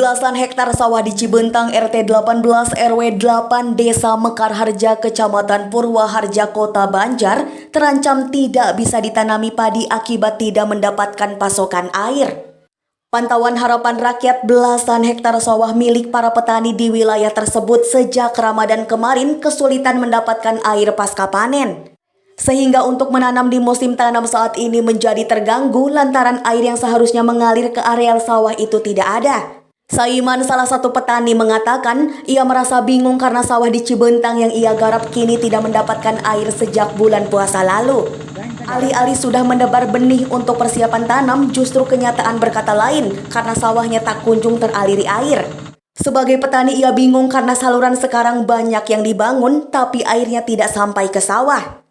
Belasan hektar sawah di Cibentang RT 18 RW 8 Desa Mekarharja Kecamatan Purwaharja Kota Banjar terancam tidak bisa ditanami padi akibat tidak mendapatkan pasokan air. Pantauan harapan rakyat, belasan hektar sawah milik para petani di wilayah tersebut sejak Ramadan kemarin kesulitan mendapatkan air pasca panen. Sehingga untuk menanam di musim tanam saat ini menjadi terganggu lantaran air yang seharusnya mengalir ke areal sawah itu tidak ada. Saiman, salah satu petani, mengatakan ia merasa bingung karena sawah di Cibentang yang ia garap kini tidak mendapatkan air sejak bulan puasa lalu. Alih-alih sudah mendebar benih untuk persiapan tanam, justru kenyataan berkata lain karena sawahnya tak kunjung teraliri air. Sebagai petani ia bingung karena saluran sekarang banyak yang dibangun tapi airnya tidak sampai ke sawah.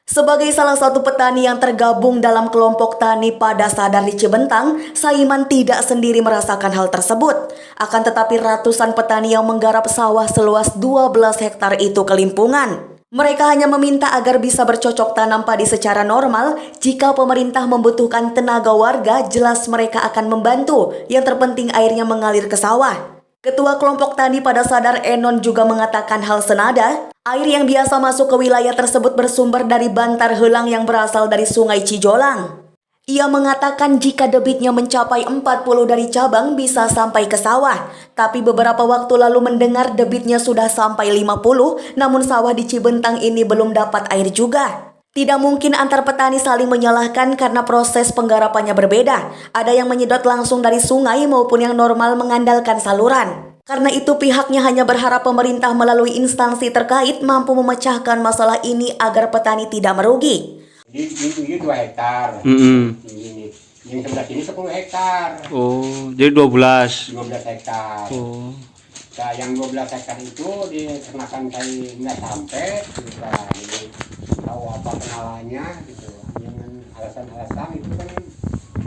Sebagai salah satu petani yang tergabung dalam kelompok tani pada sadar di Cibentang, Saiman tidak sendiri merasakan hal tersebut. Akan tetapi ratusan petani yang menggarap sawah seluas 12 hektar itu kelimpungan. Mereka hanya meminta agar bisa bercocok tanam padi secara normal. Jika pemerintah membutuhkan tenaga warga, jelas mereka akan membantu. Yang terpenting airnya mengalir ke sawah. Ketua kelompok tani pada sadar Enon juga mengatakan hal senada. Air yang biasa masuk ke wilayah tersebut bersumber dari bantar helang yang berasal dari Sungai Cijolang. Ia mengatakan jika debitnya mencapai 40 dari cabang bisa sampai ke sawah. Tapi beberapa waktu lalu mendengar debitnya sudah sampai 50, namun sawah di Cibentang ini belum dapat air juga. Tidak mungkin antar petani saling menyalahkan karena proses penggarapannya berbeda. Ada yang menyedot langsung dari sungai maupun yang normal mengandalkan saluran. Karena itu pihaknya hanya berharap pemerintah melalui instansi terkait mampu memecahkan masalah ini agar petani tidak merugi. Ini 2 hektar. Ini. Yang sebelah sini 10 hektar. Oh, jadi 12. 12 hektar. Oh. Nah, yang 12 hektar itu dikenakan kali nggak sampai. Nah, ini tahu apa kenalannya gitu. Dengan alasan-alasan itu kan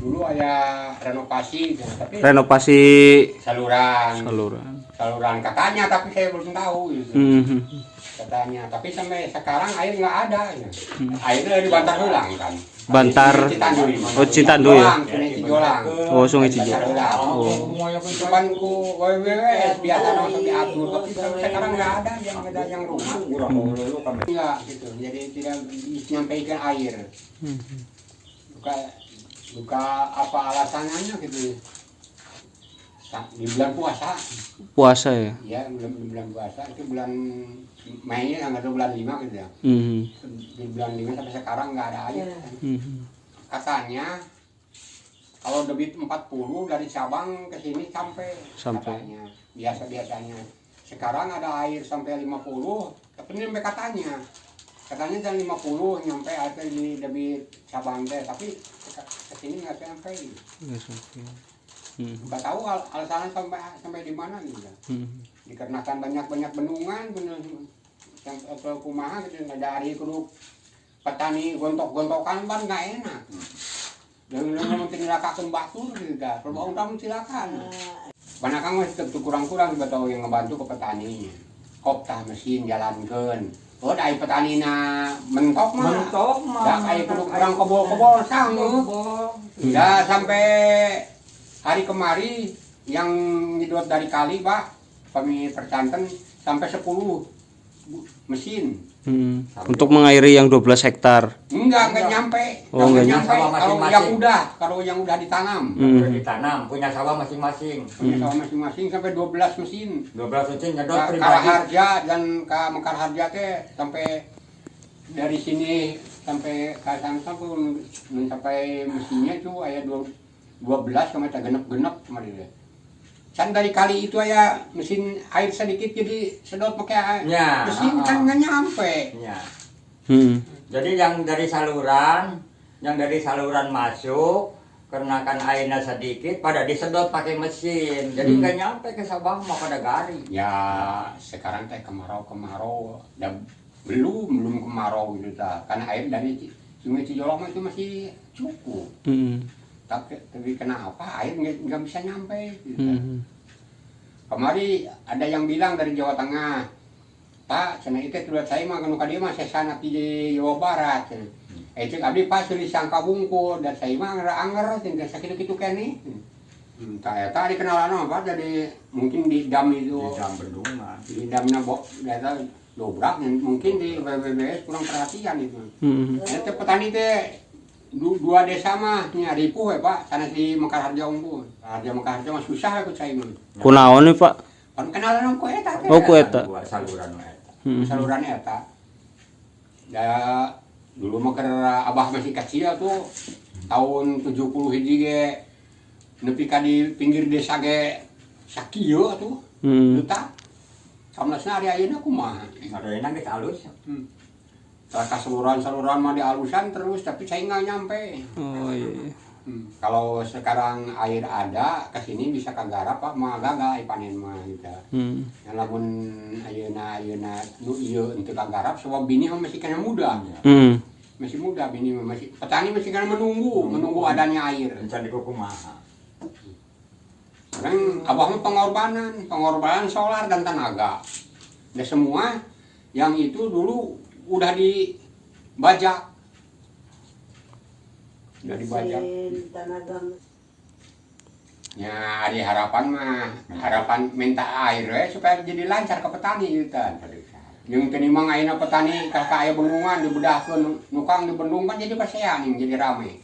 dulu ada renovasi, tapi Renovasi saluran katanya, tapi saya belum tahu gitu. Katanya, tapi sampai sekarang air nggak ada ya. Airnya dari Bantar Helang kan. Bantar. Oh, Citandu ya. Sungai Cijolang. Oh, Sungai Cijolang. Oh. Cuman ku WWS biasa langsung diatur, tapi sekarang nggak ada yang rumah. Enggak gitu. Jadi tidak menyampaikan air. Buka apa alasannya gitu. Di bulan puasa. Puasa ya? Iya, bulan puasa itu bulan Mei tanggal bulan 5 gitu ya. Di bulan 5 sampai sekarang nggak ada air. Katanya kalau debit 40 dari Sabang ke sini sampai. Katanya. Biasanya. Sekarang ada air sampai 50, tapi ini katanya. Katanya jangan 50 nyampe air di debit Sabang deh, tapi ke sini nggak sampai. Nggak tahu alasannya sampai di mana nih ya. Dikarenakan banyak bendungan yang kumaha gitu, dari kudu petani gontok-gontokan kan nggak enak. Dan mungkin nilakakan batu gitu dah. Kalau undang silakan. Banyak kan masih kurang-kurang juga tahu yang ngebantu ke petaninya. Kopta mesin jalankan. Oh, dari petani mentok mah. Dah kayak kudu kurang kebol-kebol sanggup. Dah sampai hari kemari yang nyedot dari kali, Pak, kami percanten sampai 10 mesin. Untuk mengairi yang 12 hektar. Enggak nyampe. Oh, enggak nyampe. Kalau yang udah ditanam. Udah ditanam, punya sawah masing-masing. Punya sawah masing-masing sampai 12 mesin. 12 mesin nyedot pribadi. Mekarharja dan ke Mekarharja teh sampai dari sini sampai ke sana pun sampai mesinnya itu aya 12 sama genep-genep kemarin ya. Kan dari kali itu ya mesin air sedikit jadi sedot pakai ya, mesin kan nggak nyampe. Ya. Jadi yang dari saluran masuk karena kan airnya sedikit pada disedot pakai mesin. Jadi nggak nyampe ke Sabang mah pada gari. Ya sekarang teh kemarau dan belum kemarau gitu ta. Karena air dari Sungai Cijolang itu masih cukup. Tapi kenapa air nggak bisa nyampe gitu. Kemari ada yang bilang dari Jawa Tengah, Pak, cina itu tulis saya mah kan dia mah saya di Jawa Barat. Itu abdi pas sudah sangka bungkul dan saya mah anger tinggal sakit gitu kan nih. Entah eta dikenalan apa jadi mungkin di dam itu Di dalam bendungan. di damnya data dobrak mungkin di WBBS kurang perhatian itu. Itu petani teh dua desa mah nya ripuh ya Pak, tanah di Mekarharja unggul. Harja Mekarharja mah susah aku cai mah. Kunaon nih Pak? Pan kenalan ku eta teh. Oh, ku eta. Dua saluran eta. Saluran eta. Ya dulu mah karena abah masih kecil tuh tahun 70 hiji ge nepi ka di pinggir desa ge sakieu atuh. Duta. Kamlasna ari ayeuna kumaha? Ada yang geus alus. Salah saluran mah dialusan terus tapi saya nggak nyampe. Oh iya. Kalau sekarang air ada ke sini bisa kagarap Pak mah gagal panen mah gitu. Yang lamun ayeuna nu ieu untuk kagarap sebab bini mah masih kena muda. Masih muda bini mah masih petani masih kena menunggu adanya air. Mencari kumaha. Sekarang abah mah pengorbanan solar dan tenaga. Dan semua yang itu dulu udah dibajak. Udah dibajak. Ya, ada harapan minta air supaya jadi lancar ke petani gitu. Yang tenimang ayeuna petani ka aya bendungan dibedahkeun nukang di bendung kan jadi pasean yang jadi rame.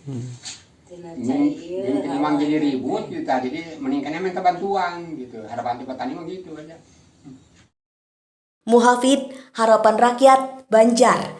Yang tenimang jadi ribut gitu. Jadi meningkatnya minta bantuan gitu. Harapan di petani mah gitu aja. Muhafid, Harapan Rakyat, Banjar.